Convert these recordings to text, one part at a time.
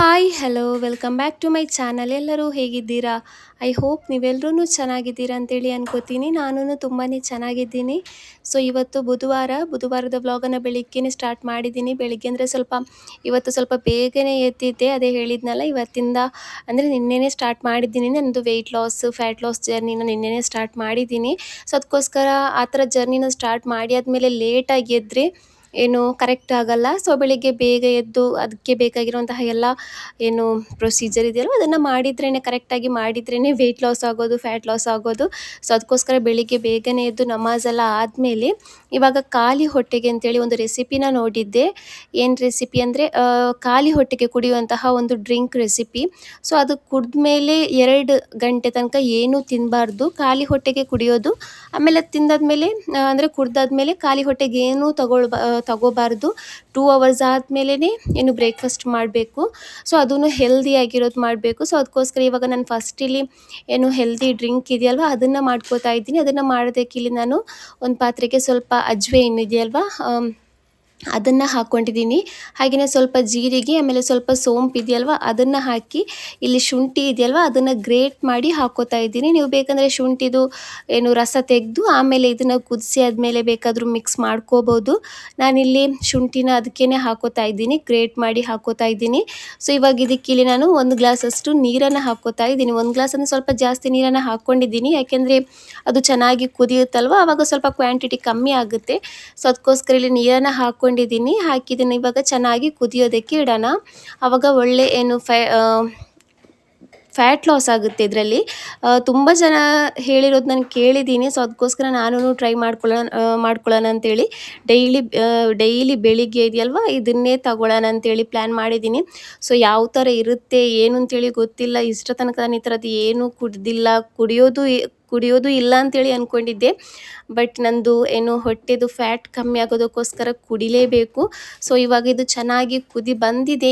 Hi hello welcome back to my channel. ಎಲ್ಲರೂ ಹೇಗಿದ್ದೀರಾ? I hope ನೀವೆಲ್ಲರೂ ಚೆನ್ನಾಗಿದ್ದೀರಾ ಅಂತೇಳಿ ಅನ್ಕೋತೀನಿ. ನಾನು ತುಂಬಾ ಚೆನ್ನಾಗಿದ್ದೀನಿ. ಸೊ ಇವತ್ತು ಬುಧವಾರದ ವ್ಲಾಗನ್ನು ಬೆಳಿಗ್ಗೆನೇ ಸ್ಟಾರ್ಟ್ ಮಾಡಿದ್ದೀನಿ. ಬೆಳಿಗ್ಗೆ ಅಂದರೆ ಇವತ್ತು ಸ್ವಲ್ಪ ಬೇಗನೆ ಎದ್ದಿದ್ದೆ. ಅದೇ ಹೇಳಿದ್ನಲ್ಲ, ಇವತ್ತಿಂದ ಅಂದರೆ ನಿನ್ನೆನೇ ಸ್ಟಾರ್ಟ್ ಮಾಡಿದ್ದೀನಿ. ನನ್ನದು ಫ್ಯಾಟ್ ಲಾಸ್ ಜರ್ನಿನ ನಿನ್ನೆನೇ ಸ್ಟಾರ್ಟ್ ಮಾಡಿದ್ದೀನಿ. ಸೊ ಅದಕ್ಕೋಸ್ಕರ ಆ ಥರ ಜರ್ನಿನ ಸ್ಟಾರ್ಟ್ ಮಾಡಿ ಆದಮೇಲೆ ಲೇಟಾಗಿ ಎದ್ದರೆ ಏನು ಕರೆಕ್ಟ್ ಆಗಲ್ಲ. ಸೊ ಬೆಳಿಗ್ಗೆ ಬೇಗ ಎದ್ದು ಅದಕ್ಕೆ ಬೇಕಾಗಿರುವಂತಹ ಎಲ್ಲ ಏನು ಪ್ರೊಸೀಜರ್ ಇದೆಯಲ್ವ ಅದನ್ನು ಕರೆಕ್ಟಾಗಿ ಮಾಡಿದ್ರೇ ವೆಯ್ಟ್ ಲಾಸ್ ಆಗೋದು, ಫ್ಯಾಟ್ ಲಾಸ್ ಆಗೋದು. ಸೊ ಅದಕ್ಕೋಸ್ಕರ ಬೆಳಿಗ್ಗೆ ಬೇಗನೆ ಎದ್ದು ನಮಾಜೆಲ್ಲ ಆದಮೇಲೆ ಇವಾಗ ಖಾಲಿ ಹೊಟ್ಟೆಗೆ ಅಂತೇಳಿ ಒಂದು ರೆಸಿಪಿನ ನೋಡಿದ್ದೆ. ಏನು ರೆಸಿಪಿ ಅಂದರೆ ಖಾಲಿ ಹೊಟ್ಟೆಗೆ ಕುಡಿಯುವಂತಹ ಒಂದು ಡ್ರಿಂಕ್ ರೆಸಿಪಿ. ಸೊ ಅದು ಕುಡಿದ್ಮೇಲೆ 2 ಗಂಟೆ ತನಕ ಏನೂ ತಿನ್ನಬಾರ್ದು, ಖಾಲಿ ಹೊಟ್ಟೆಗೆ ಕುಡಿಯೋದು. ಆಮೇಲೆ ತಿಂದಾದ್ಮೇಲೆ ಅಂದರೆ ಕುಡ್ದಾದ್ಮೇಲೆ ಖಾಲಿ ಹೊಟ್ಟೆಗೆ ಏನೂ ತಗೋಬಾರ್ದು. 2 ಅವರ್ಸ್ ಆದಮೇಲೆ ಏನು ಬ್ರೇಕ್ಫಾಸ್ಟ್ ಮಾಡಬೇಕು. ಸೊ ಅದೂ ಹೆಲ್ದಿಯಾಗಿರೋದು ಮಾಡಬೇಕು. ಸೊ ಅದಕ್ಕೋಸ್ಕರ ಇವಾಗ ನಾನು ಫಸ್ಟ್ ಇಲ್ಲಿ ಏನು ಹೆಲ್ದಿ ಡ್ರಿಂಕ್ ಇದೆಯಲ್ವ ಅದನ್ನು ಮಾಡ್ಕೋತಾ ಇದ್ದೀನಿ. ಅದನ್ನು ಮಾಡೋದಕ್ಕೆ ಇಲ್ಲಿ ನಾನು ಒಂದು ಪಾತ್ರೆಗೆ ಸ್ವಲ್ಪ ಅಜ್ವೈನ್ ಇದೆಯಲ್ವ ಅದನ್ನು ಹಾಕ್ಕೊಂಡಿದ್ದೀನಿ. ಹಾಗೆಯೇ ಸ್ವಲ್ಪ ಜೀರಿಗೆ, ಆಮೇಲೆ ಸ್ವಲ್ಪ ಸೋಂಪು ಇದೆಯಲ್ವ ಅದನ್ನು ಹಾಕಿ, ಇಲ್ಲಿ ಶುಂಠಿ ಇದೆಯಲ್ವ ಅದನ್ನು ಗ್ರೇಟ್ ಮಾಡಿ ಹಾಕ್ಕೋತಾ ಇದ್ದೀನಿ. ನೀವು ಬೇಕಂದರೆ ಶುಂಠಿದು ಏನು ರಸ ತೆಗೆದು ಆಮೇಲೆ ಇದನ್ನು ಕುದಿಸಿ ಆದಮೇಲೆ ಬೇಕಾದರೂ ಮಿಕ್ಸ್ ಮಾಡ್ಕೋಬೋದು. ನಾನಿಲ್ಲಿ ಶುಂಠಿನ ಅದಕ್ಕೇ ಹಾಕ್ಕೋತಾ ಇದ್ದೀನಿ, ಗ್ರೇಟ್ ಮಾಡಿ ಹಾಕ್ಕೋತಾ ಇದ್ದೀನಿ. ಸೊ ಇವಾಗ ಇದಕ್ಕಿಲ್ಲಿ ನಾನು 1 ಗ್ಲಾಸಷ್ಟು ನೀರನ್ನು ಹಾಕ್ಕೋತಾ ಇದ್ದೀನಿ. 1 ಗ್ಲಾಸನ್ನು ಸ್ವಲ್ಪ ಜಾಸ್ತಿ ನೀರನ್ನು ಹಾಕ್ಕೊಂಡಿದ್ದೀನಿ, ಯಾಕೆಂದರೆ ಅದು ಚೆನ್ನಾಗಿ ಕುದಿಯುತ್ತಲ್ವ, ಆವಾಗ ಸ್ವಲ್ಪ ಕ್ವಾಂಟಿಟಿ ಕಮ್ಮಿ ಆಗುತ್ತೆ. ಸೊ ಅದಕ್ಕೋಸ್ಕರ ಇಲ್ಲಿ ನೀರನ್ನು ಹಾಕಿದ್ದೀನಿ. ಇವಾಗ ಚೆನ್ನಾಗಿ ಕುದಿಯೋದಕ್ಕೆ ಇಡೋಣ. ಆವಾಗ ಒಳ್ಳೆ ಏನು ಫ್ಯಾಟ್ ಲಾಸ್ ಆಗುತ್ತೆ ಇದರಲ್ಲಿ. ತುಂಬ ಜನ ಹೇಳಿರೋದು ನಾನು ಕೇಳಿದ್ದೀನಿ. ಸೊ ಅದಕ್ಕೋಸ್ಕರ ನಾನು ಟ್ರೈ ಮಾಡ್ಕೊಳ್ಳೋಣ ಅಂತೇಳಿ ಡೈಲಿ ಬೆಳಿಗ್ಗೆ ಇದೆಯಲ್ವ ಇದನ್ನೇ ತಗೊಳ್ಳೋಣ ಅಂತೇಳಿ ಪ್ಲ್ಯಾನ್ ಮಾಡಿದ್ದೀನಿ. ಸೊ ಯಾವ ಥರ ಇರುತ್ತೆ ಏನು ಅಂತೇಳಿ ಗೊತ್ತಿಲ್ಲ. ಇಷ್ಟ ತನಕ ನಾನು ಈ ಥರದ್ದು ಏನೂ ಕುಡಿಯೋದು ಇಲ್ಲ ಅಂತೇಳಿ ಅಂದ್ಕೊಂಡಿದ್ದೆ. ಬಟ್ ನಂದು ಏನು ಹೊಟ್ಟೆದು ಫ್ಯಾಟ್ ಕಮ್ಮಿ ಆಗೋದಕ್ಕೋಸ್ಕರ ಕುಡಿಲೇಬೇಕು. ಸೊ ಇವಾಗ ಇದು ಚೆನ್ನಾಗಿ ಕುದಿ ಬಂದಿದೆ.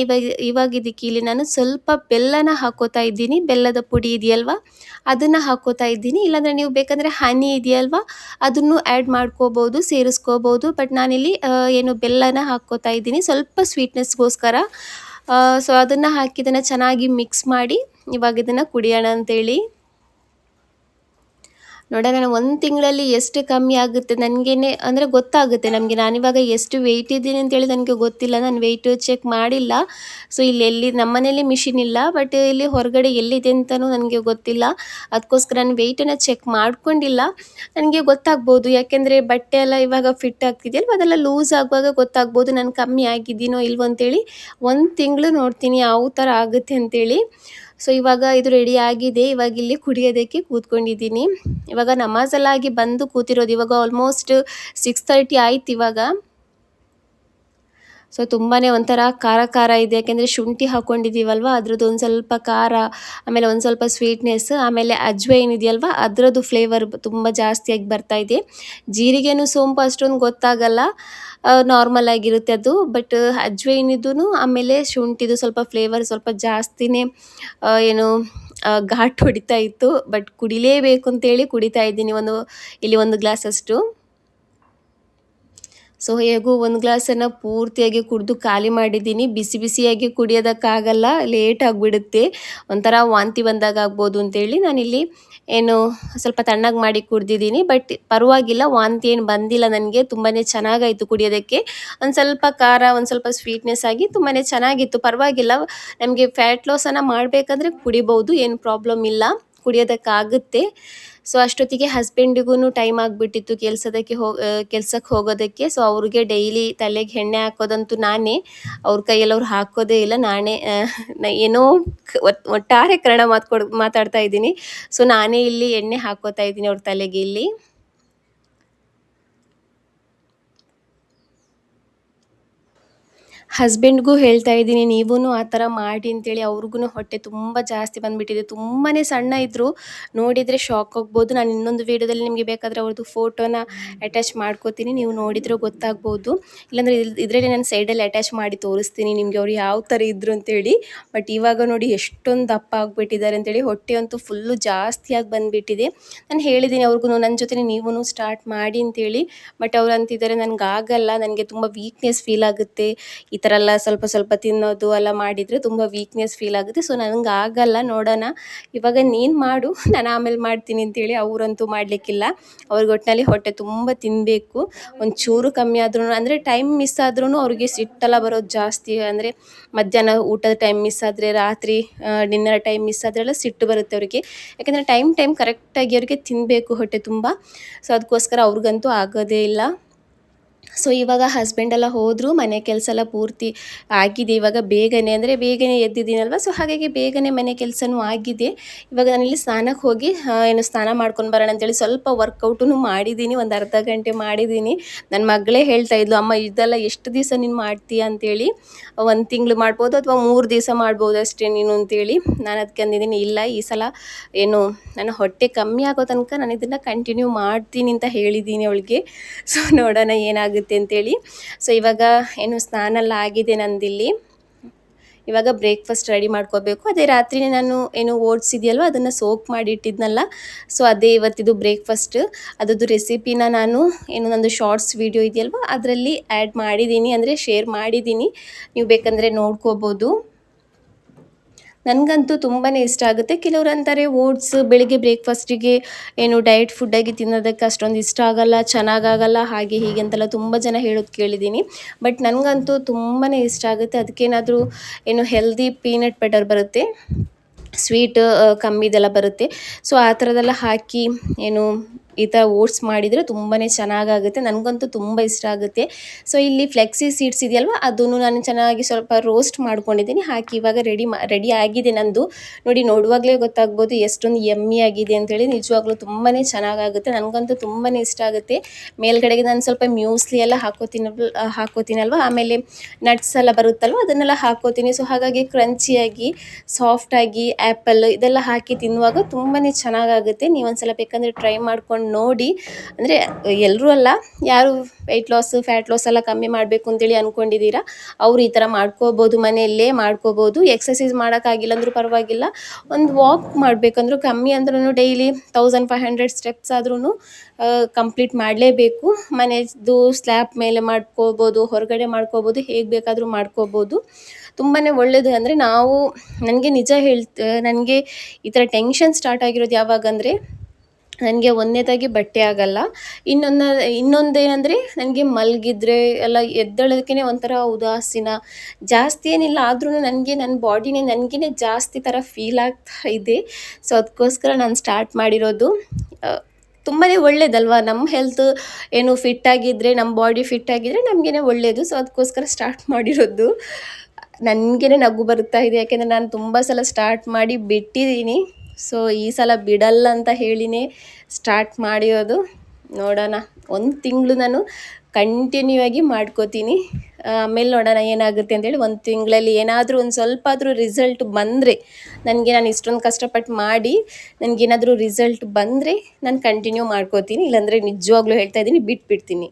ಇವಾಗ ಇದಕ್ಕೆ ಇಲ್ಲಿ ನಾನು ಸ್ವಲ್ಪ ಬೆಲ್ಲನ ಹಾಕ್ಕೋತಾ ಇದ್ದೀನಿ. ಬೆಲ್ಲದ ಪುಡಿ ಇದೆಯಲ್ವ ಅದನ್ನು ಹಾಕ್ಕೋತಾ ಇದ್ದೀನಿ. ಇಲ್ಲಾಂದರೆ ನೀವು ಬೇಕಂದರೆ ಹನಿ ಇದೆಯಲ್ವ ಅದನ್ನು ಆ್ಯಡ್ ಮಾಡ್ಕೋಬೋದು, ಸೇರಿಸ್ಕೋಬೋದು. ಬಟ್ ನಾನಿಲ್ಲಿ ಏನು ಬೆಲ್ಲನ ಹಾಕ್ಕೋತಾ ಇದ್ದೀನಿ ಸ್ವಲ್ಪ ಸ್ವೀಟ್ನೆಸ್ಗೋಸ್ಕರ. ಸೊ ಅದನ್ನು ಹಾಕಿದ್ದನ್ನು ಚೆನ್ನಾಗಿ ಮಿಕ್ಸ್ ಮಾಡಿ ಇವಾಗ ಇದನ್ನು ಕುಡಿಯೋಣ ಅಂತೇಳಿ. ನೋಡೋಣ 1 ತಿಂಗಳಲ್ಲಿ ಎಷ್ಟು ಕಮ್ಮಿ ಆಗುತ್ತೆ ನನಗೇನೆ ಅಂದರೆ ಗೊತ್ತಾಗುತ್ತೆ ನಮಗೆ. ನಾನಿವಾಗ ಎಷ್ಟು ವೆಯ್ಟ್ ಇದ್ದೀನಿ ಅಂತೇಳಿ ನನಗೆ ಗೊತ್ತಿಲ್ಲ, ನಾನು ವೆಯ್ಟ್ ಚೆಕ್ ಮಾಡಿಲ್ಲ. ಸೊ ಇಲ್ಲಿ ನಮ್ಮ ಮನೇಲಿ ಮಿಷಿನ್ ಇಲ್ಲ, ಬಟ್ ಇಲ್ಲಿ ಹೊರಗಡೆ ಎಲ್ಲಿದೆ ಅಂತಲೂ ನನಗೆ ಗೊತ್ತಿಲ್ಲ. ಅದಕ್ಕೋಸ್ಕರ ನಾನು ವೆಯ್ಟನ್ನು ಚೆಕ್ ಮಾಡ್ಕೊಂಡಿಲ್ಲ. ನನಗೆ ಗೊತ್ತಾಗ್ಬೋದು, ಯಾಕೆಂದರೆ ಬಟ್ಟೆ ಎಲ್ಲ ಇವಾಗ ಫಿಟ್ ಆಗ್ತಿದೆಯಲ್ವ ಅದೆಲ್ಲ ಲೂಸ್ ಆಗುವಾಗ ಗೊತ್ತಾಗ್ಬೋದು ನಾನು ಕಮ್ಮಿ ಆಗಿದ್ದೀನೋ ಇಲ್ವೋ ಅಂತೇಳಿ. 1 ತಿಂಗಳು ನೋಡ್ತೀನಿ ಯಾವ ಥರ ಆಗುತ್ತೆ ಅಂತೇಳಿ. ಸೊ ಇವಾಗ ಇದು ರೆಡಿ ಆಗಿದೆ. ಇವಾಗ ಇಲ್ಲಿ ಕುಡಿಯೋದಕ್ಕೆ ಕೂತ್ಕೊಂಡಿದ್ದೀನಿ. ಇವಾಗ ನಮಾಜೆಲ್ಲ ಆಗಿ ಬಂದು ಕೂತಿರೋದು. ಇವಾಗ ಆಲ್ಮೋಸ್ಟ್ 6:30 ಆಯ್ತು ಇವಾಗ. ಸೊ ತುಂಬಾ ಒಂಥರ ಖಾರ ಇದೆ, ಯಾಕೆಂದರೆ ಶುಂಠಿ ಹಾಕ್ಕೊಂಡಿದ್ದೀವಲ್ವ ಅದ್ರದ್ದು ಒಂದು ಸ್ವಲ್ಪ ಖಾರ, ಆಮೇಲೆ ಒಂದು ಸ್ವಲ್ಪ ಸ್ವೀಟ್ನೆಸ್, ಆಮೇಲೆ ಅಜ್ವೈನ್ ಇದೆಯಲ್ವ ಅದರದ್ದು ಫ್ಲೇವರ್ ತುಂಬ ಜಾಸ್ತಿಯಾಗಿ ಬರ್ತಾಯಿದೆ. ಜೀರಿಗೆನೂ ಸೋಂಪು ಅಷ್ಟೊಂದು ಗೊತ್ತಾಗಲ್ಲ, ನಾರ್ಮಲ್ ಆಗಿರುತ್ತೆ ಅದು. ಬಟ್ ಅಜ್ವೈನಿದ್ದು ಆಮೇಲೆ ಶುಂಠಿದು ಸ್ವಲ್ಪ ಫ್ಲೇವರ್ ಸ್ವಲ್ಪ ಜಾಸ್ತಿನೇ ಏನು ಘಾಟ್ ಹೊಡಿತಾ ಇತ್ತು. ಬಟ್ ಕುಡಿಲೇಬೇಕು ಅಂತೇಳಿ ಕುಡಿತಾ ಇದ್ದೀನಿ ಇಲ್ಲಿ 1 ಗ್ಲಾಸಷ್ಟು. ಸೊ ಹೇಗೂ 1 ಗ್ಲಾಸನ್ನು ಪೂರ್ತಿಯಾಗಿ ಕುಡಿದು ಖಾಲಿ ಮಾಡಿದ್ದೀನಿ. ಬಿಸಿಯಾಗಿ ಕುಡಿಯೋದಕ್ಕಾಗಲ್ಲ, ಲೇಟ್ ಆಗಿಬಿಡುತ್ತೆ, ಒಂಥರ ವಾಂತಿ ಬಂದಾಗ ಆಗ್ಬೋದು ಅಂತೇಳಿ ನಾನಿಲ್ಲಿ ಏನು ಸ್ವಲ್ಪ ತಣ್ಣಗೆ ಮಾಡಿ ಕುಡ್ದಿದ್ದೀನಿ. ಬಟ್ ಪರವಾಗಿಲ್ಲ, ವಾಂತಿ ಏನು ಬಂದಿಲ್ಲ ನನಗೆ. ತುಂಬಾ ಚೆನ್ನಾಗಾಯಿತು ಕುಡಿಯೋದಕ್ಕೆ. ಒಂದು ಸ್ವಲ್ಪ ಖಾರ, ಒಂದು ಸ್ವಲ್ಪ ಸ್ವೀಟ್ನೆಸ್ ಆಗಿ ತುಂಬಾ ಚೆನ್ನಾಗಿತ್ತು, ಪರವಾಗಿಲ್ಲ. ನಮಗೆ ಫ್ಯಾಟ್ ಲಾಸನ್ನು ಮಾಡಬೇಕಂದ್ರೆ ಕುಡಿಬೋದು, ಏನು ಪ್ರಾಬ್ಲಮ್ ಇಲ್ಲ, ಕುಡಿಯೋದಕ್ಕಾಗುತ್ತೆ. ಸೊ ಅಷ್ಟೊತ್ತಿಗೆ ಹಸ್ಬೆಂಡಿಗೂ ಟೈಮ್ ಆಗಿಬಿಟ್ಟಿತ್ತು ಕೆಲ್ಸಕ್ಕೆ ಹೋಗೋದಕ್ಕೆ. ಸೊ ಅವ್ರಿಗೆ ಡೈಲಿ ತಲೆಗೆ ಎಣ್ಣೆ ಹಾಕೋದಂತೂ ನಾನೇ, ಅವ್ರ ಕೈಯಲ್ಲಿ ಅವ್ರು ಹಾಕೋದೇ ಇಲ್ಲ, ನಾನೇ ಏನೋ ಒಟ್ಟಾರೆ ಕನ್ನಡ ಮಾತಾಡ್ತಾ ಇದ್ದೀನಿ. ಸೊ ನಾನೇ ಇಲ್ಲಿ ಎಣ್ಣೆ ಹಾಕೋತಾ ಇದ್ದೀನಿ ಅವ್ರ ತಲೆಗೆ ಇಲ್ಲಿ. ಹಸ್ಬೆಂಡ್ಗೂ ಹೇಳ್ತಾ ಇದ್ದೀನಿ ನೀವೂ ಆ ಥರ ಮಾಡಿ ಅಂತೇಳಿ. ಅವ್ರಿಗೂ ಹೊಟ್ಟೆ ತುಂಬ ಜಾಸ್ತಿ ಬಂದುಬಿಟ್ಟಿದೆ, ತುಂಬಾ ಸಣ್ಣ ಇದ್ದರು, ನೋಡಿದರೆ ಶಾಕ್ ಆಗ್ಬೋದು. ನಾನು ಇನ್ನೊಂದು ವೀಡಿಯೋದಲ್ಲಿ ನಿಮಗೆ ಬೇಕಾದರೆ ಅವ್ರದ್ದು ಫೋಟೋನ ಅಟ್ಯಾಚ್ ಮಾಡ್ಕೋತೀನಿ, ನೀವು ನೋಡಿದರೂ ಗೊತ್ತಾಗ್ಬೋದು. ಇಲ್ಲಾಂದರೆ ಇದರಲ್ಲಿ ನಾನು ಸೈಡಲ್ಲಿ ಅಟ್ಯಾಚ್ ಮಾಡಿ ತೋರಿಸ್ತೀನಿ ನಿಮಗೆ ಅವ್ರು ಯಾವ ಥರ ಇದ್ದರು ಅಂತೇಳಿ. ಬಟ್ ಇವಾಗ ನೋಡಿ ಎಷ್ಟೊಂದು ದಪ್ಪ ಆಗಿಬಿಟ್ಟಿದ್ದಾರೆ ಅಂತೇಳಿ. ಹೊಟ್ಟೆ ಅಂತೂ ಫುಲ್ಲು ಜಾಸ್ತಿಯಾಗಿ ಬಂದುಬಿಟ್ಟಿದೆ. ನಾನು ಹೇಳಿದ್ದೀನಿ ಅವ್ರಿಗೂ ನನ್ನ ಜೊತೆ ನೀವೂ ಸ್ಟಾರ್ಟ್ ಮಾಡಿ ಅಂತೇಳಿ. ಬಟ್ ಅವ್ರು ಅಂತಿದ್ದಾರೆ ನನಗಾಗಲ್ಲ, ನನಗೆ ತುಂಬ ವೀಕ್ನೆಸ್ ಫೀಲ್ ಆಗುತ್ತೆ, ಈ ಥರ ಎಲ್ಲ ಸ್ವಲ್ಪ ಸ್ವಲ್ಪ ತಿನ್ನೋದು ಎಲ್ಲ ಮಾಡಿದರೆ ತುಂಬ ವೀಕ್ನೆಸ್ ಫೀಲ್ ಆಗುತ್ತೆ. ಸೊ ನನಗೆ ಆಗಲ್ಲ, ನೋಡೋಣ ಇವಾಗ ನೀನು ಮಾಡು ನಾನು ಆಮೇಲೆ ಮಾಡ್ತೀನಿ ಅಂತೇಳಿ. ಅವರಂತೂ ಮಾಡಲಿಕ್ಕಿಲ್ಲ, ಅವ್ರಿಗೆ ಒಟ್ಟಿನಲ್ಲಿ ಹೊಟ್ಟೆ ತುಂಬ ತಿನ್ನಬೇಕು. ಒಂಚೂರು ಕಮ್ಮಿ ಆದ್ರೂ ಅಂದರೆ ಟೈಮ್ ಮಿಸ್ ಆದ್ರೂ ಅವ್ರಿಗೆ ಸಿಟ್ಟೆಲ್ಲ ಬರೋದು ಜಾಸ್ತಿ. ಅಂದರೆ ಮಧ್ಯಾಹ್ನ ಊಟದ ಟೈಮ್ ಮಿಸ್ ಆದರೆ, ರಾತ್ರಿ ಡಿನ್ನರ್ ಟೈಮ್ ಮಿಸ್ ಆದ್ರೆಲ್ಲ ಸಿಟ್ಟು ಬರುತ್ತೆ ಅವರಿಗೆ. ಯಾಕೆಂದರೆ ಟೈಮ್ ಕರೆಕ್ಟಾಗಿ ಅವ್ರಿಗೆ ತಿನ್ನಬೇಕು ಹೊಟ್ಟೆ ತುಂಬ. ಸೊ ಅದಕ್ಕೋಸ್ಕರ ಅವ್ರಿಗಂತೂ ಆಗೋದೇ ಇಲ್ಲ. ಸೊ ಇವಾಗ ಹಸ್ಬೆಂಡೆಲ್ಲ ಹೋದರು, ಮನೆ ಕೆಲಸ ಎಲ್ಲ ಪೂರ್ತಿ ಆಗಿದೆ. ಇವಾಗ ಬೇಗನೆ ಎದ್ದಿದ್ದೀನಲ್ವ, ಸೊ ಹಾಗಾಗಿ ಬೇಗನೆ ಮನೆ ಕೆಲಸನೂ ಆಗಿದೆ. ಇವಾಗ ನಾನಿಲ್ಲಿ ಸ್ನಾನಕ್ಕೆ ಹೋಗಿ ಸ್ನಾನ ಮಾಡ್ಕೊಂಡು ಬರೋಣ ಅಂತೇಳಿ ಸ್ವಲ್ಪ ವರ್ಕೌಟೂ ಮಾಡಿದ್ದೀನಿ, ಒಂದು ಅರ್ಧ ಗಂಟೆ ಮಾಡಿದ್ದೀನಿ. ನನ್ನ ಮಗಳೇ ಹೇಳ್ತಾ ಇದ್ಲು, ಅಮ್ಮ ಇದೆಲ್ಲ ಎಷ್ಟು ದಿವಸ ನೀನು ಮಾಡ್ತೀಯ ಅಂತೇಳಿ. 1 ತಿಂಗಳು ಮಾಡ್ಬೋದು ಅಥವಾ 3 ದಿವಸ ಮಾಡ್ಬೋದು ಅಷ್ಟೇ ನೀನು ಅಂತೇಳಿ. ನಾನು ಅದಕ್ಕೆ ಅಂದಿದ್ದೀನಿ, ಇಲ್ಲ ಈ ಸಲ ನನ್ನ ಹೊಟ್ಟೆ ಕಮ್ಮಿ ಆಗೋ ತನಕ ನಾನು ಇದನ್ನು ಕಂಟಿನ್ಯೂ ಮಾಡ್ತೀನಿ ಅಂತ ಹೇಳಿದ್ದೀನಿ ಅವಳಿಗೆ. ಸೊ ನೋಡೋಣ ಏನಾಗುತ್ತೆ ಅಂತೇಳಿ. ಸೊ ಇವಾಗ ಸ್ನಾನ ಎಲ್ಲ ಆಗಿದೆ ನಂದಿಲ್ಲಿ. ಇವಾಗ ಬ್ರೇಕ್ಫಾಸ್ಟ್ ರೆಡಿ ಮಾಡ್ಕೋಬೇಕು. ಅದೇ ರಾತ್ರಿ ನಾನು ಓಟ್ಸ್ ಇದೆಯಲ್ವ ಅದನ್ನು ಸೋಕ್ ಮಾಡಿ ಇಟ್ಟಿದ್ನಲ್ಲ, ಸೊ ಅದೇ ಇವತ್ತಿದು ಬ್ರೇಕ್ಫಾಸ್ಟ್. ಅದರದ್ದು ರೆಸಿಪಿನ ನಾನು ನಂದು ಶಾರ್ಟ್ಸ್ ವಿಡಿಯೋ ಇದೆಯಲ್ವ ಅದರಲ್ಲಿ ಆ್ಯಡ್ ಮಾಡಿದ್ದೀನಿ, ಅಂದರೆ ಶೇರ್ ಮಾಡಿದ್ದೀನಿ, ನೀವು ಬೇಕಂದರೆ ನೋಡ್ಕೋಬೋದು. ನನಗಂತೂ ತುಂಬಾ ಇಷ್ಟ ಆಗುತ್ತೆ. ಕೆಲವರು ಅಂತಾರೆ ಓಟ್ಸ್ ಬೆಳಿಗ್ಗೆ ಬ್ರೇಕ್ಫಾಸ್ಟಿಗೆ ಡಯಟ್ ಫುಡ್ಡಾಗಿ ತಿನ್ನೋದಕ್ಕೆ ಅಷ್ಟೊಂದು ಇಷ್ಟ ಆಗಲ್ಲ, ಚೆನ್ನಾಗಾಗಲ್ಲ, ಹಾಗೆ ಹೀಗೆ ಅಂತೆಲ್ಲ ತುಂಬ ಜನ ಹೇಳೋದು ಕೇಳಿದ್ದೀನಿ. ಬಟ್ ನನಗಂತೂ ತುಂಬಾ ಇಷ್ಟ ಆಗುತ್ತೆ. ಅದಕ್ಕೇನಾದರೂ ಹೆಲ್ದಿ ಪೀನಟ್ ಬಟರ್ ಬರುತ್ತೆ, ಸ್ವೀಟ್ ಕಮ್ಮಿದೆಲ್ಲ ಬರುತ್ತೆ. ಸೊ ಆ ಥರದ್ದೆಲ್ಲ ಹಾಕಿ ಈ ಥರ ಓಟ್ಸ್ ಮಾಡಿದರೆ ತುಂಬಾ ಚೆನ್ನಾಗಾಗುತ್ತೆ. ನನಗಂತೂ ತುಂಬ ಇಷ್ಟ ಆಗುತ್ತೆ. ಸೊ ಇಲ್ಲಿ ಫ್ಲೆಕ್ಸಿ ಸೀಡ್ಸ್ ಇದೆಯಲ್ವ ಅದನ್ನು ನಾನು ಚೆನ್ನಾಗಿ ಸ್ವಲ್ಪ ರೋಸ್ಟ್ ಮಾಡ್ಕೊಂಡಿದ್ದೀನಿ, ಹಾಕಿ ಇವಾಗ ರೆಡಿ ಆಗಿದೆ ನಂದು. ನೋಡುವಾಗಲೇ ಗೊತ್ತಾಗ್ಬೋದು ಎಷ್ಟೊಂದು ಯಮ್ಮಿ ಆಗಿದೆ ಅಂತೇಳಿ. ನಿಜವಾಗ್ಲೂ ತುಂಬಾ ಚೆನ್ನಾಗಾಗುತ್ತೆ, ನನಗಂತೂ ತುಂಬಾ ಇಷ್ಟ ಆಗುತ್ತೆ. ಮೇಲ್ಗಡೆಗೆ ನಾನು ಸ್ವಲ್ಪ ಮ್ಯೂಸ್ಲಿ ಎಲ್ಲ ಹಾಕೋತೀನಲ್ವ, ಆಮೇಲೆ ನಟ್ಸ್ ಎಲ್ಲ ಬರುತ್ತಲ್ವ ಅದನ್ನೆಲ್ಲ ಹಾಕೋತೀನಿ. ಸೊ ಹಾಗಾಗಿ ಕ್ರಂಚಿಯಾಗಿ ಸಾಫ್ಟಾಗಿ ಆ್ಯಪಲ್ ಇದೆಲ್ಲ ಹಾಕಿ ತಿನ್ನುವಾಗ ತುಂಬಾ ಚೆನ್ನಾಗಾಗುತ್ತೆ. ನೀವೊಂದ್ಸಲ ಬೇಕಂದರೆ ಟ್ರೈ ಮಾಡ್ಕೊಂಡು ನೋಡಿ. ಅಂದರೆ ಎಲ್ಲರೂ ಅಲ್ಲ, ಯಾರು ವೆಯ್ಟ್ ಲಾಸ್ ಫ್ಯಾಟ್ ಲಾಸ್ ಎಲ್ಲ ಕಮ್ಮಿ ಮಾಡಬೇಕು ಅಂತೇಳಿ ಅಂದ್ಕೊಂಡಿದ್ದೀರಾ ಅವರು ಈ ಥರ ಮಾಡ್ಕೋಬೋದು, ಮನೆಯಲ್ಲೇ ಮಾಡ್ಕೋಬೋದು. ಎಕ್ಸಸೈಸ್ ಮಾಡೋಕ್ಕಾಗಿಲ್ಲ ಅಂದರೂ ಪರವಾಗಿಲ್ಲ, ಒಂದು ವಾಕ್ ಮಾಡಬೇಕಂದ್ರೂ ಕಮ್ಮಿ ಅಂದ್ರೂ ಡೈಲಿ 1500 ಸ್ಟೆಪ್ಸ್ ಆದ್ರೂ ಕಂಪ್ಲೀಟ್ ಮಾಡಲೇಬೇಕು. ಮನೆಯದು ಸ್ಲ್ಯಾಬ್ ಮೇಲೆ ಮಾಡ್ಕೋಬೋದು, ಹೊರಗಡೆ ಮಾಡ್ಕೋಬೋದು, ಹೇಗೆ ಬೇಕಾದರೂ ಮಾಡ್ಕೋಬೋದು. ತುಂಬಾ ಒಳ್ಳೆಯದು. ಅಂದರೆ ನನಗೆ ನಿಜ ನನಗೆ ಈ ಥರ ಟೆನ್ಷನ್ ಸ್ಟಾರ್ಟ್ ಆಗಿರೋದು ಯಾವಾಗಂದರೆ, ನನಗೆ ಒಂದನೇದಾಗಿ ಬಟ್ಟೆ ಆಗಲ್ಲ, ಇನ್ನೊಂದೇನೆಂದರೆ ನನಗೆ ಮಲಗಿದ್ರೆ ಎಲ್ಲ ಎದ್ದೇಳೋದಕ್ಕೆ ಒಂಥರ ಉದಾಸೀನ ಜಾಸ್ತಿ. ಏನಿಲ್ಲ ಆದ್ರೂ ನನ್ನ ಬಾಡಿನೇ ನನಗೇ ಜಾಸ್ತಿ ಥರ ಫೀಲ್ ಆಗ್ತಾ ಇದೆ. ಸೊ ಅದಕ್ಕೋಸ್ಕರ ನಾನು ಸ್ಟಾರ್ಟ್ ಮಾಡಿರೋದು. ತುಂಬಾ ಒಳ್ಳೇದಲ್ವ, ನಮ್ಮ ಹೆಲ್ತ್ ಫಿಟ್ಟಾಗಿದ್ದರೆ, ನಮ್ಮ ಬಾಡಿ ಫಿಟ್ಟಾಗಿದ್ದರೆ ನಮಗೇ ಒಳ್ಳೆಯದು. ಸೊ ಅದಕ್ಕೋಸ್ಕರ ಸ್ಟಾರ್ಟ್ ಮಾಡಿರೋದು. ನನಗೇ ನಗು ಬರುತ್ತಾ ಇದೆ, ಯಾಕೆಂದರೆ ನಾನು ತುಂಬ ಸಲ ಸ್ಟಾರ್ಟ್ ಮಾಡಿ ಬಿಟ್ಟಿದ್ದೀನಿ. ಸೊ ಈ ಸಲ ಬಿಡಲ್ಲ ಅಂತ ಹೇಳಿನೇ ಸ್ಟಾರ್ಟ್ ಮಾಡಿರೋದು. ನೋಡೋಣ, 1 ತಿಂಗಳು ನಾನು ಕಂಟಿನ್ಯೂ ಆಗಿ ಮಾಡ್ಕೋತೀನಿ, ಆಮೇಲೆ ನೋಡೋಣ ಏನಾಗುತ್ತೆ ಅಂತೇಳಿ. 1 ತಿಂಗಳಲ್ಲಿ ಏನಾದರೂ ಒಂದು ಸ್ವಲ್ಪ ಆದರೂ ರಿಸಲ್ಟ್ ಬಂದರೆ, ನಾನು ಇಷ್ಟೊಂದು ಕಷ್ಟಪಟ್ಟು ಮಾಡಿ ನನಗೇನಾದರೂ ರಿಸಲ್ಟ್ ಬಂದರೆ ನಾನು ಕಂಟಿನ್ಯೂ ಮಾಡ್ಕೋತೀನಿ, ಇಲ್ಲಾಂದರೆ ನಿಜವಾಗ್ಲೂ ಹೇಳ್ತಾ ಇದ್ದೀನಿ ಬಿಟ್ಬಿಡ್ತೀನಿ.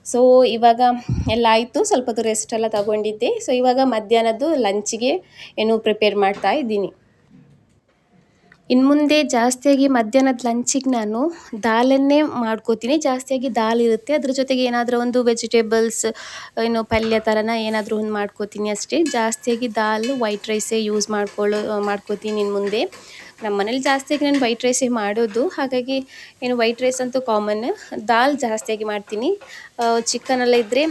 ಸೊ ಇವಾಗ ಎಲ್ಲ ಆಯಿತು, ಸ್ವಲ್ಪ ಹೊತ್ತು ರೆಸ್ಟ್ ಎಲ್ಲ ತಗೊಂಡಿದ್ದೆ. ಸೊ ಇವಾಗ ಮಧ್ಯಾಹ್ನದ್ದು ಲಂಚಿಗೆ ಪ್ರಿಪೇರ್ ಮಾಡ್ತಾ ಇದ್ದೀನಿ. ಇನ್ನು ಮುಂದೆ ಜಾಸ್ತಿಯಾಗಿ ಮಧ್ಯಾಹ್ನದ ಲಂಚಿಗೆ ನಾನು ದಾಲನ್ನೇ ಮಾಡ್ಕೋತೀನಿ. ಜಾಸ್ತಿಯಾಗಿ ದಾಲ್ ಇರುತ್ತೆ, ಅದ್ರ ಜೊತೆಗೆ ಏನಾದರೂ ಒಂದು ವೆಜಿಟೇಬಲ್ಸ್ ಪಲ್ಯ ಥರನ ಏನಾದರೂ ಒಂದು ಮಾಡ್ಕೋತೀನಿ ಅಷ್ಟೇ. ಜಾಸ್ತಿಯಾಗಿ ದಾಲ್ ವೈಟ್ ರೈಸೇ ಯೂಸ್ ಮಾಡ್ಕೋತೀನಿ ಇನ್ನು ಮುಂದೆ. ನಮ್ಮ ಮನೇಲಿ ಜಾಸ್ತಿಯಾಗಿ ನಾನು ವೈಟ್ ರೈಸೇ ಮಾಡೋದು, ಹಾಗಾಗಿ ವೈಟ್ ರೈಸ್ ಅಂತೂ ಕಾಮನ್. ದಾಲ್ ಜಾಸ್ತಿಯಾಗಿ ಮಾಡ್ತೀನಿ. ಚಿಕನೆಲ್ಲ ಇದ್ದರೆ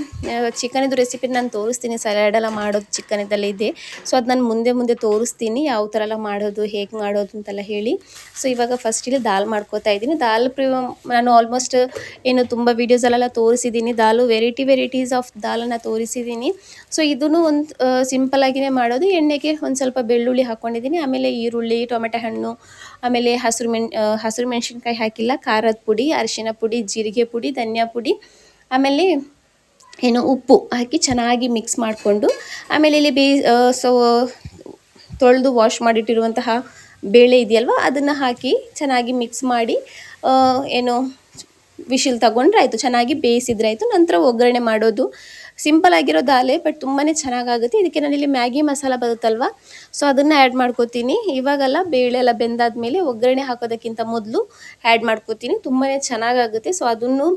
ಚಿಕನಿದು ರೆಸಿಪಿ ನಾನು ತೋರಿಸ್ತೀನಿ, ಸಲಾಡೆಲ್ಲ ಮಾಡೋದು ಚಿಕನಿದೆಲ್ಲ ಇದೆ. ಸೊ ಅದು ನಾನು ಮುಂದೆ ತೋರಿಸ್ತೀನಿ, ಯಾವ ಥರ ಎಲ್ಲ ಮಾಡೋದು, ಹೇಗೆ ಮಾಡೋದು ಅಂತೆಲ್ಲ ಹೇಳಿ. ಸೊ ಇವಾಗ ಫಸ್ಟ್ ಇಲ್ಲಿ ದಾಲ್ ಮಾಡ್ಕೋತಾ ಇದ್ದೀನಿ. ನಾನು ಆಲ್ಮೋಸ್ಟ್ ತುಂಬ ವೀಡಿಯೋಸಲ್ಲೆಲ್ಲ ತೋರಿಸಿದ್ದೀನಿ, ವೆರೈಟೀಸ್ ಆಫ್ ದಾಲನ್ನು ತೋರಿಸಿದ್ದೀನಿ. ಸೊ ಇದೂ ಒಂದು ಸಿಂಪಲ್ಲಾಗಿಯೇ ಮಾಡೋದು. ಎಣ್ಣೆಗೆ ಒಂದು ಸ್ವಲ್ಪ ಬೆಳ್ಳುಳ್ಳಿ ಹಾಕ್ಕೊಂಡಿದ್ದೀನಿ, ಆಮೇಲೆ ಈರುಳ್ಳಿ, ಟೊಮೆಟೊ ಹಣ್ಣು, ಆಮೇಲೆ ಹಸಿರು ಮೆಣಸಿನ್ಕಾಯಿ ಹಾಕಿಲ್ಲ, ಖಾರದ ಪುಡಿ, ಅರಿಶಿನ ಪುಡಿ, ಜೀರಿಗೆ ಪುಡಿ, ಧನಿಯಾ ಪುಡಿ, ಆಮೇಲೆ ಉಪ್ಪು ಹಾಕಿ ಚೆನ್ನಾಗಿ ಮಿಕ್ಸ್ ಮಾಡಿಕೊಂಡು, ಆಮೇಲೆ ಇಲ್ಲಿ ತೊಳೆದು ವಾಶ್ ಮಾಡಿಟ್ಟಿರುವಂತಹ ಬೇಳೆ ಇದೆಯಲ್ವ ಅದನ್ನು ಹಾಕಿ ಚೆನ್ನಾಗಿ ಮಿಕ್ಸ್ ಮಾಡಿ ವಿಶಿಲ್ ತಗೊಂಡ್ರೆ ಆಯಿತು, ಚೆನ್ನಾಗಿ ಬೇಯಿಸಿದ್ರೆ ಆಯಿತು. ನಂತರ ಒಗ್ಗರಣೆ ಮಾಡೋದು. ಸಿಂಪಲ್ ಆಗಿರೋ ದಾಲೆ, ಬಟ್ ತುಂಬಾ ಚೆನ್ನಾಗಾಗುತ್ತೆ. ಇದಕ್ಕೆ ನಾನಿಲ್ಲಿ ಮ್ಯಾಗಿ ಮಸಾಲ ಬರುತ್ತಲ್ವ, ಸೊ ಅದನ್ನು ಆ್ಯಡ್ ಮಾಡ್ಕೋತೀನಿ. ಇವಾಗೆಲ್ಲ ಬೇಳೆ ಎಲ್ಲ ಬೆಂದಾದ್ಮೇಲೆ ಒಗ್ಗರಣೆ ಹಾಕೋದಕ್ಕಿಂತ ಮೊದಲು ಆ್ಯಡ್ ಮಾಡ್ಕೋತೀನಿ, ತುಂಬಾ ಚೆನ್ನಾಗಾಗುತ್ತೆ. ಸೊ ಅದನ್ನು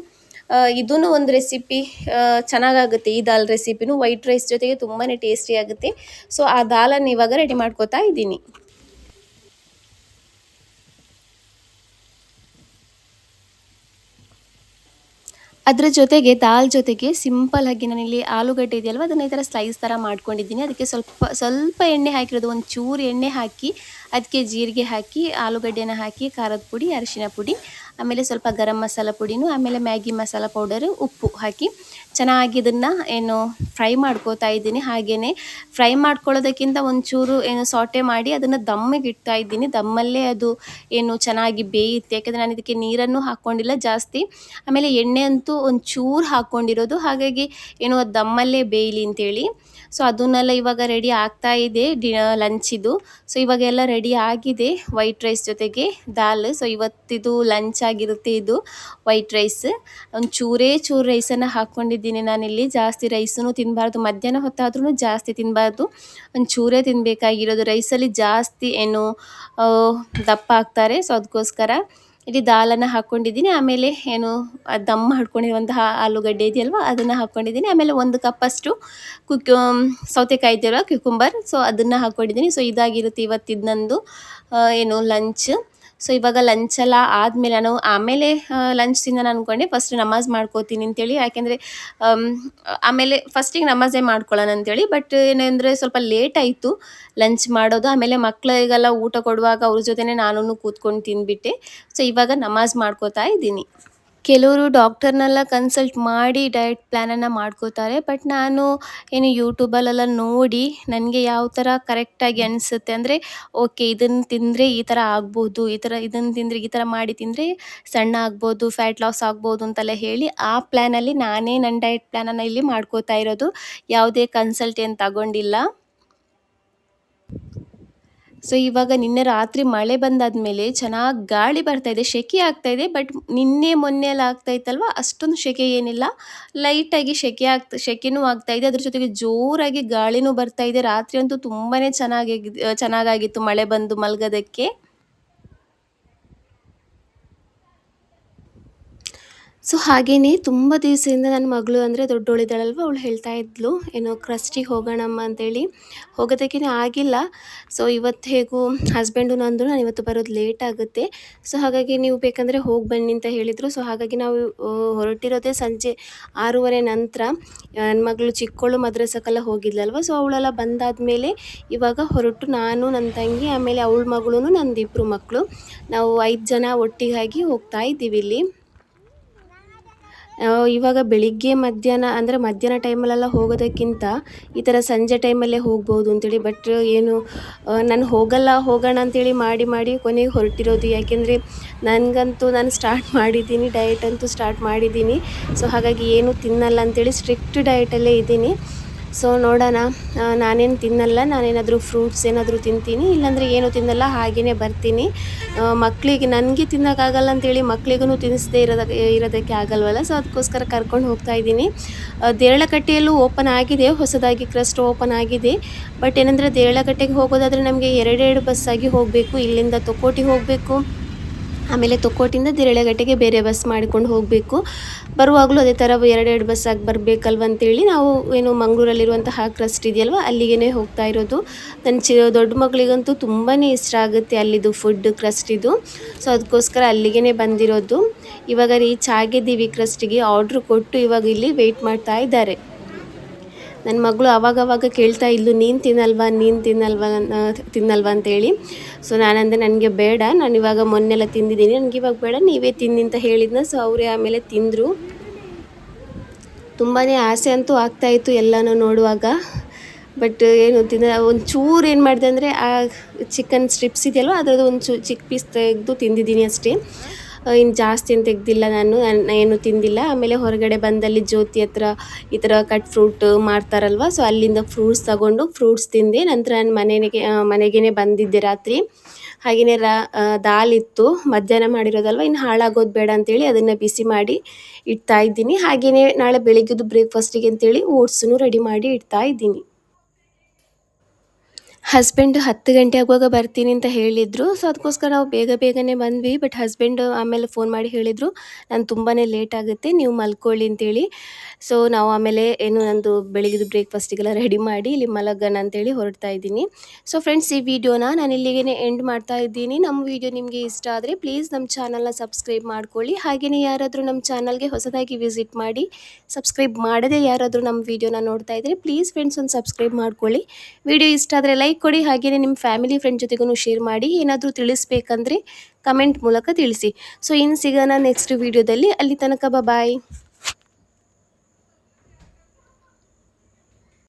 ಇದೂ ಒಂದು ರೆಸಿಪಿ ಚೆನ್ನಾಗಾಗುತ್ತೆ. ಈ ದಾಲ್ ರೆಸಿಪಿನೂ ವೈಟ್ ರೈಸ್ ಜೊತೆಗೆ ತುಂಬಾ ಟೇಸ್ಟಿ ಆಗುತ್ತೆ. ಸೊ ಆ ದಾಲನ್ನು ಇವಾಗ ರೆಡಿ ಮಾಡ್ಕೋತಾ ಇದ್ದೀನಿ. ಅದರ ಜೊತೆಗೆ ದಾಲ್ ಜೊತೆಗೆ ಸಿಂಪಲ್ ಆಗಿ ನಾನಿಲ್ಲಿ ಆಲೂಗಡ್ಡೆ ಇದೆಯಲ್ವ ಅದನ್ನು ಈ ಥರ ಸ್ಲೈಸ್ ಥರ ಮಾಡ್ಕೊಂಡಿದ್ದೀನಿ. ಅದಕ್ಕೆ ಸ್ವಲ್ಪ ಸ್ವಲ್ಪ ಎಣ್ಣೆ ಹಾಕಿರೋದು, ಒಂದು ಚೂರು ಎಣ್ಣೆ ಹಾಕಿ ಅದಕ್ಕೆ ಜೀರಿಗೆ ಹಾಕಿ ಆಲೂಗಡ್ಡೆನ ಹಾಕಿ ಖಾರದ ಪುಡಿ, ಅರಿಶಿನ ಪುಡಿ, ಆಮೇಲೆ ಸ್ವಲ್ಪ ಗರಂ ಮಸಾಲ ಪುಡಿನೂ, ಆಮೇಲೆ ಮ್ಯಾಗಿ ಮಸಾಲ ಪೌಡರು, ಉಪ್ಪು ಹಾಕಿ ಚೆನ್ನಾಗಿ ಇದನ್ನು ಫ್ರೈ ಮಾಡ್ಕೋತಾ ಇದ್ದೀನಿ. ಹಾಗೆಯೇ ಫ್ರೈ ಮಾಡ್ಕೊಳ್ಳೋದಕ್ಕಿಂತ ಒಂಚೂರು ಸಾಟೆ ಮಾಡಿ ಅದನ್ನು ದಮ್ಮಿಗೆ ಇಡ್ತಾ ಇದ್ದೀನಿ. ದಮ್ಮಲ್ಲೇ ಅದು ಚೆನ್ನಾಗಿ ಬೇಯುತ್ತೆ. ಯಾಕೆಂದರೆ ನಾನು ಇದಕ್ಕೆ ನೀರನ್ನು ಹಾಕ್ಕೊಂಡಿಲ್ಲ ಜಾಸ್ತಿ, ಆಮೇಲೆ ಎಣ್ಣೆ ಅಂತೂ ಒಂಚೂರು ಹಾಕ್ಕೊಂಡಿರೋದು. ಹಾಗಾಗಿ ಅದು ದಮ್ಮಲ್ಲೇ ಬೇಯಲಿ ಅಂತೇಳಿ. ಸೊ ಅದನ್ನೆಲ್ಲ ಇವಾಗ ರೆಡಿ ಆಗ್ತಾ ಇದೆ ಲಂಚಿದು. ಸೊ ಇವಾಗೆಲ್ಲ ರೆಡಿ ಆಗಿದೆ ವೈಟ್ ರೈಸ್ ಜೊತೆಗೆ ದಾಲ್. ಸೊ ಇವತ್ತಿದು ಲಂಚ್ ಆಗಿರುತ್ತೆ ಇದು ವೈಟ್ ರೈಸ್. ಒಂದು ಚೂರು ರೈಸನ್ನು ಹಾಕ್ಕೊಂಡಿದ್ದೀನಿ ನಾನಿಲ್ಲಿ. ಜಾಸ್ತಿ ರೈಸನ್ನು ತಿನ್ನಬಾರ್ದು, ಮಧ್ಯಾಹ್ನ ಹೊತ್ತಾದ್ರೂ ಜಾಸ್ತಿ ತಿನ್ನಬಾರ್ದು, ಒಂದು ಚೂರೇ ತಿನ್ನಬೇಕಾಗಿರೋದು. ರೈಸಲ್ಲಿ ಜಾಸ್ತಿ ದಪ್ಪ ಆಗ್ತಾರೆ. ಸೊ ಅದಕ್ಕೋಸ್ಕರ ಇಲ್ಲಿ ದಾಲನ್ನು ಹಾಕ್ಕೊಂಡಿದ್ದೀನಿ. ಆಮೇಲೆ ದಮ್ ಮಾಡ್ಕೊಂಡಿರುವಂತಹ ಆಲೂಗಡ್ಡೆ ಇದೆಯಲ್ವ ಅದನ್ನು ಹಾಕ್ಕೊಂಡಿದ್ದೀನಿ. ಆಮೇಲೆ 1 ಕಪ್ಪಷ್ಟು ಸೌತೆಕಾಯಿ ಇದೆಯಲ್ವ ಕ್ಯುಕುಂಬರ್, ಸೊ ಅದನ್ನು ಹಾಕ್ಕೊಂಡಿದ್ದೀನಿ. ಸೊ ಇದಾಗಿರುತ್ತೆ ಇವತ್ತಿದ್ದು ನಂದು ಲಂಚ್. ಸೊ ಇವಾಗ ಲಂಚೆಲ್ಲ ಆದಮೇಲೆ ನಾನು ಆಮೇಲೆ ಲಂಚ್ ತಿನ್ನೋಣ ಅಂದ್ಕೊಂಡೆ. ಫಸ್ಟ್ ನಮಾಜ್ ಮಾಡ್ಕೋತೀನಿ ಅಂತೇಳಿ, ಯಾಕೆಂದರೆ ಆಮೇಲೆ ಫಸ್ಟಿಗೆ ನಮಾಜೇ ಮಾಡ್ಕೊಳ್ಳೋಣ ಅಂತೇಳಿ. ಬಟ್ ಏನಂದರೆ ಸ್ವಲ್ಪ ಲೇಟ್ ಆಯಿತು ಲಂಚ್ ಮಾಡೋದು. ಆಮೇಲೆ ಮಕ್ಕಳಿಗೆಲ್ಲ ಊಟ ಕೊಡುವಾಗ ಅವ್ರ ಜೊತೆನೇ ನಾನು ಕೂತ್ಕೊಂಡು ತಿಂದುಬಿಟ್ಟೆ. ಸೊ ಇವಾಗ ನಮಾಜ್ ಮಾಡ್ಕೋತಾ ಇದ್ದೀನಿ. ಕೆಲವರು ಡಾಕ್ಟರ್ನೆಲ್ಲ ಕನ್ಸಲ್ಟ್ ಮಾಡಿ ಡಯಟ್ ಪ್ಲ್ಯಾನನ್ನು ಮಾಡ್ಕೋತಾರೆ. ಬಟ್ ನಾನು ಯೂಟ್ಯೂಬಲ್ಲೆಲ್ಲ ನೋಡಿ ನನಗೆ ಯಾವ ಥರ ಕರೆಕ್ಟಾಗಿ ಅನಿಸುತ್ತೆ ಅಂದರೆ, ಓಕೆ ಇದನ್ನು ತಿಂದರೆ ಈ ಥರ ಆಗ್ಬೋದು, ಇದನ್ನು ತಿಂದರೆ ಈ ಥರ ಮಾಡಿ ತಿಂದರೆ ಸಣ್ಣ ಆಗ್ಬೋದು, ಫ್ಯಾಟ್ ಲಾಸ್ ಆಗ್ಬೋದು ಅಂತೆಲ್ಲ ಹೇಳಿ ಆ ಪ್ಲ್ಯಾನಲ್ಲಿ ನಾನೇ ನನ್ನ ಡಯಟ್ ಪ್ಲ್ಯಾನನ್ನು ಇಲ್ಲಿ ಮಾಡ್ಕೋತಾ ಇರೋದು. ಯಾವುದೇ ಕನ್ಸಲ್ಟ್ ಏನು ತಗೊಂಡಿಲ್ಲ. ಸೊ ಇವಾಗ ನಿನ್ನೆ ರಾತ್ರಿ ಮಳೆ ಬಂದಾದಮೇಲೆ ಚೆನ್ನಾಗಿ ಗಾಳಿ ಬರ್ತಾಯಿದೆ, ಸೆಕೆ ಆಗ್ತಾಯಿದೆ. ಬಟ್ ನಿನ್ನೆ ಮೊನ್ನೆ ಎಲ್ಲ ಆಗ್ತಾಯಿತ್ತಲ್ವ ಅಷ್ಟೊಂದು ಸೆಕೆ ಏನಿಲ್ಲ, ಲೈಟಾಗಿ ಸೆಕೆನೂ ಆಗ್ತಾಯಿದೆ. ಅದ್ರ ಜೊತೆಗೆ ಜೋರಾಗಿ ಗಾಳಿನೂ ಬರ್ತಾಯಿದೆ. ರಾತ್ರಿ ಅಂತೂ ತುಂಬಾ ಚೆನ್ನಾಗಾಗಿತ್ತು ಮಳೆ ಬಂದು ಮಲಗೋದಕ್ಕೆ. ಸೊ ಹಾಗೆಯೇ ತುಂಬ ದಿವಸದಿಂದ ನನ್ನ ಮಗಳು ಅಂದರೆ ದೊಡ್ಡವಳಿದ್ದಾಳಲ್ವ, ಅವಳು ಹೇಳ್ತಾ ಇದ್ಲು ಕ್ರಸ್ಟಿಗೆ ಹೋಗೋಣಮ್ಮ ಅಂತೇಳಿ. ಹೋಗೋದಕ್ಕೇ ಆಗಿಲ್ಲ. ಸೊ ಇವತ್ತು ಹೇಗೂ ಹಸ್ಬೆಂಡು ನಂದು ನಾನು ಇವತ್ತು ಬರೋದು ಲೇಟ್ ಆಗುತ್ತೆ. ಸೊ ಹಾಗಾಗಿ ನೀವು ಬೇಕಂದರೆ ಹೋಗಿ ಬನ್ನಿ ಅಂತ ಹೇಳಿದರು. ಸೊ ಹಾಗಾಗಿ ನಾವು ಹೊರಟಿರೋದೇ ಸಂಜೆ 6:30 ನಂತರ. ನನ್ನ ಮಗಳು ಚಿಕ್ಕವಳು ಮದ್ರಸಕ್ಕೆಲ್ಲ ಹೋಗಿದ್ಲಲ್ವ, ಸೊ ಅವಳೆಲ್ಲ ಬಂದಾದಮೇಲೆ ಇವಾಗ ಹೊರಟು ನಾನು, ನನ್ನ ತಂಗಿ, ಆಮೇಲೆ ಅವಳ ಮಗಳೂ, ನಂದು 2 ಮಕ್ಕಳು, ನಾವು 5 ಜನ ಒಟ್ಟಿಗಾಗಿ ಹೋಗ್ತಾ ಇದ್ದೀವಿ ಇಲ್ಲಿ. ಇವಾಗ ಬೆಳಿಗ್ಗೆ ಮಧ್ಯಾಹ್ನ ಟೈಮಲ್ಲೆಲ್ಲ ಹೋಗೋದಕ್ಕಿಂತ ಈ ಥರ ಸಂಜೆ ಟೈಮಲ್ಲೇ ಹೋಗ್ಬೋದು ಅಂತೇಳಿ. ಬಟ್ ನಾನು ಹೋಗೋಣ ಅಂತೇಳಿ ಮಾಡಿ ಕೊನೆಗೆ ಹೊರಟಿರೋದು. ಯಾಕೆಂದರೆ ನನಗಂತೂ ನಾನು ಸ್ಟಾರ್ಟ್ ಮಾಡಿದ್ದೀನಿ, ಡಯಟ್ ಅಂತೂ ಸ್ಟಾರ್ಟ್ ಮಾಡಿದ್ದೀನಿ. ಸೊ ಹಾಗಾಗಿ ಏನೂ ತಿನ್ನಲ್ಲ ಅಂತೇಳಿ ಸ್ಟ್ರಿಕ್ಟ್ ಡಯಟಲ್ಲೇ ಇದ್ದೀನಿ. ಸೊ ನೋಡೋಣ, ನಾನೇನು ತಿನ್ನಲ್ಲ, ನಾನೇನಾದರೂ ಫ್ರೂಟ್ಸ್ ಏನಾದರೂ ತಿಂತೀನಿ, ಇಲ್ಲಾಂದರೆ ಏನೂ ತಿನ್ನಲ್ಲ, ಹಾಗೆಯೇ ಬರ್ತೀನಿ. ಮಕ್ಕಳಿಗೆ ನನಗೆ ತಿನ್ನೋಕ್ಕಾಗಲ್ಲ ಅಂತೇಳಿ ಮಕ್ಕಳಿಗೂ ತಿನ್ನಿಸದೇ ಇರೋದಕ್ಕೆ ಆಗಲ್ವಲ್ಲ. ಸೊ ಅದಕ್ಕೋಸ್ಕರ ಕರ್ಕೊಂಡು ಹೋಗ್ತಾ ಇದ್ದೀನಿ. ದೇರಳಕಟ್ಟೆಯಲ್ಲೂ ಓಪನ್ ಆಗಿದೆ, ಹೊಸದಾಗಿ ಕ್ರಸ್ಟ್ ಓಪನ್ ಆಗಿದೆ. ಬಟ್ ಏನಂದರೆ ದೇರಳಕಟ್ಟೆಗೆ ಹೋಗೋದಾದರೆ ನಮಗೆ 2 ಬಸ್ಸಾಗಿ ಹೋಗಬೇಕು. ಇಲ್ಲಿಂದ ತೊಕ್ಕೋಟಿಗೆ ಹೋಗಬೇಕು, ಆಮೇಲೆ ತೊಕ್ಕೋಟಿಂದ ದೇರಳಕಟ್ಟೆಗೆ ಬೇರೆ ಬಸ್ ಮಾಡಿಕೊಂಡು ಹೋಗಬೇಕು. ಬರುವಾಗಲೂ ಅದೇ ಥರ 2 ಬಸ್ಸಾಗಿ ಬರಬೇಕಲ್ವ ಅಂತೇಳಿ ನಾವು ಮಂಗಳೂರಲ್ಲಿರುವಂತಹ ಕ್ರಸ್ಟ್ ಇದೆಯಲ್ವ ಅಲ್ಲಿಗೆ ಹೋಗ್ತಾ ಇರೋದು. ನನ್ನ ದೊಡ್ಡ ಮಗಳಿಗಂತೂ ತುಂಬಾ ಇಷ್ಟ ಆಗುತ್ತೆ ಅಲ್ಲಿದು ಫುಡ್ ಕ್ರಸ್ಟಿದು. ಸೊ ಅದಕ್ಕೋಸ್ಕರ ಅಲ್ಲಿಗೆ ಬಂದಿರೋದು. ಇವಾಗ ರೀಚ್ ಆಗಿದ್ದೀವಿ ಕ್ರಸ್ಟಿಗೆ. ಆರ್ಡ್ರ್ ಕೊಟ್ಟು ಇವಾಗ ಇಲ್ಲಿ ವೆಯ್ಟ್ ಮಾಡ್ತಾ ಇದ್ದಾರೆ. ನನ್ನ ಮಗಳು ಆವಾಗವಾಗ ಕೇಳ್ತಾ ಇದ್ಲು, ನೀನು ತಿನ್ನಲ್ವಾ ಅಂತೇಳಿ. ಸೊ ನಾನಂದೆ ನನಗೆ ಬೇಡ, ನಾನು ಇವಾಗ ಮೊನ್ನೆಲ್ಲ ತಿಂದಿದ್ದೀನಿ, ನನಗೆ ಇವಾಗ ಬೇಡ, ನೀವೇ ತಿನ್ನಿ ಅಂತ ಹೇಳಿದ್ನ. ಸೊ ಅವರೇ ಆಮೇಲೆ ತಿಂದರು. ತುಂಬಾ ಆಸೆ ಅಂತೂ ಆಗ್ತಾಯಿತ್ತು ಎಲ್ಲನೂ ನೋಡುವಾಗ. ಬಟ್ ಒಂಚೂರು ಏನು ಮಾಡಿದೆ ಅಂದರೆ ಆ ಚಿಕನ್ ಸ್ಟ್ರಿಪ್ಸ್ ಇದೆಯಲ್ವ ಅದರದ್ದು ಚಿಕ್ಕ ಪೀಸ್ ತೆಗೆದು ತಿಂದಿದ್ದೀನಿ ಅಷ್ಟೇ. ಇನ್ನು ಜಾಸ್ತಿ ಏನು ತೆಗೆದಿಲ್ಲ, ನಾನು ಏನು ತಿಂದಿಲ್ಲ. ಆಮೇಲೆ ಹೊರಗಡೆ ಬಂದಲ್ಲಿ ಜ್ಯೋತಿ ಹತ್ರ ಈ ಥರ ಕಟ್ ಫ್ರೂಟ್ ಮಾರ್ತಾರಲ್ವ, ಸೊ ಅಲ್ಲಿಂದ ಫ್ರೂಟ್ಸ್ ತಗೊಂಡು ಫ್ರೂಟ್ಸ್ ತಿಂದೆ. ನಂತರ ನಾನು ಮನೆಗೇ ಬಂದಿದ್ದೆ ರಾತ್ರಿ. ಹಾಗೆಯೇ ದಾಲ್ ಇತ್ತು, ಮಧ್ಯಾಹ್ನ ಮಾಡಿರೋದಲ್ವ, ಇನ್ನು ಹಾಳಾಗೋದು ಬೇಡ ಅಂತೇಳಿ ಅದನ್ನು ಬಿಸಿ ಮಾಡಿ ಇಡ್ತಾ ಇದ್ದೀನಿ. ಹಾಗೆಯೇ ನಾಳೆ ಬೆಳಿಗ್ಗೆದು ಬ್ರೇಕ್ಫಾಸ್ಟಿಗೆ ಅಂತೇಳಿ ಓಟ್ಸನ್ನು ರೆಡಿ ಮಾಡಿ ಇಡ್ತಾ ಇದ್ದೀನಿ. ಹಸ್ಬೆಂಡ್ 10 ಗಂಟೆ ಆಗುವಾಗ ಬರ್ತೀನಿ ಅಂತ ಹೇಳಿದ್ರು. ಸೊ, ಅದಕ್ಕೋಸ್ಕರ ನಾವು ಬೇಗ ಬೇಗನೆ ಬಂದ್ವಿ. ಬಟ್ ಹಸ್ಬೆಂಡ್ ಆಮೇಲೆ ಫೋನ್ ಮಾಡಿ ಹೇಳಿದ್ರು, "ನಾನು ತುಂಬಾ ಲೇಟ್ ಆಗುತ್ತೆ, ನೀವು ಮಲ್ಕೊಳ್ಳಿ" ಅಂತೇಳಿ. ಸೊ, ನಾವು ಆಮೇಲೆ ಏನು ನಂದು ಬೆಳಿಗ್ಗೆದು ಬ್ರೇಕ್‌ಫಾಸ್ಟಿಗೆಲ್ಲ ರೆಡಿ ಮಾಡಿ ಇಲ್ಲಿ ಮಲಗೋಣ ಅಂತೇಳಿ ಹೊರಡ್ತಾ ಇದ್ದೀನಿ. ಸೊ, ಫ್ರೆಂಡ್ಸ್, ಈ ವಿಡಿಯೋನ ನಾನು ಇಲ್ಲಿಗೇನೆ ಎಂಡ್ ಮಾಡ್ತಾ ಇದ್ದೀನಿ. ನಮ್ಮ ವಿಡಿಯೋ ನಿಮಗೆ ಇಷ್ಟ ಆದರೆ ಪ್ಲೀಸ್ ನಮ್ಮ ಚಾನಲ್‌ನ ಸಬ್ಸ್ಕ್ರೈಬ್ ಮಾಡ್ಕೊಳ್ಳಿ. ಹಾಗೆಯೇ ಯಾರಾದರೂ ನಮ್ಮ ಚಾನಲ್‌ಗೆ ಹೊಸದಾಗಿ ವಿಸಿಟ್ ಮಾಡಿ ಸಬ್ಸ್ಕ್ರೈಬ್ ಮಾಡದೇ ಯಾರಾದರೂ ನಮ್ಮ ವಿಡಿಯೋನ ನೋಡ್ತಾ ಇದ್ದರೆ ಪ್ಲೀಸ್ ಫ್ರೆಂಡ್ಸ್ ಒಂದು ಸಬ್ಸ್ಕ್ರೈಬ್ ಮಾಡ್ಕೊಳ್ಳಿ. ವಿಡಿಯೋ ಇಷ್ಟ ಆದರೆ ಲೈಕ್ ಕೊಡಿ. ಹಾಗೆಯೇ ನಿಮ್ಮ ಫ್ಯಾಮಿಲಿ ಫ್ರೆಂಡ್ ಜೊತೆಗೂ ಶೇರ್ ಮಾಡಿ. ಏನಾದರೂ ತಿಳಿಸ್ಬೇಕಂದ್ರೆ ಕಮೆಂಟ್ ಮೂಲಕ ತಿಳಿಸಿ. ಸೊ, ಇನ್ನು ಸಿಗೋಣ ನೆಕ್ಸ್ಟ್ ವಿಡಿಯೋದಲ್ಲಿ. ಅಲ್ಲಿ ತನಕ ಬಾಯ್.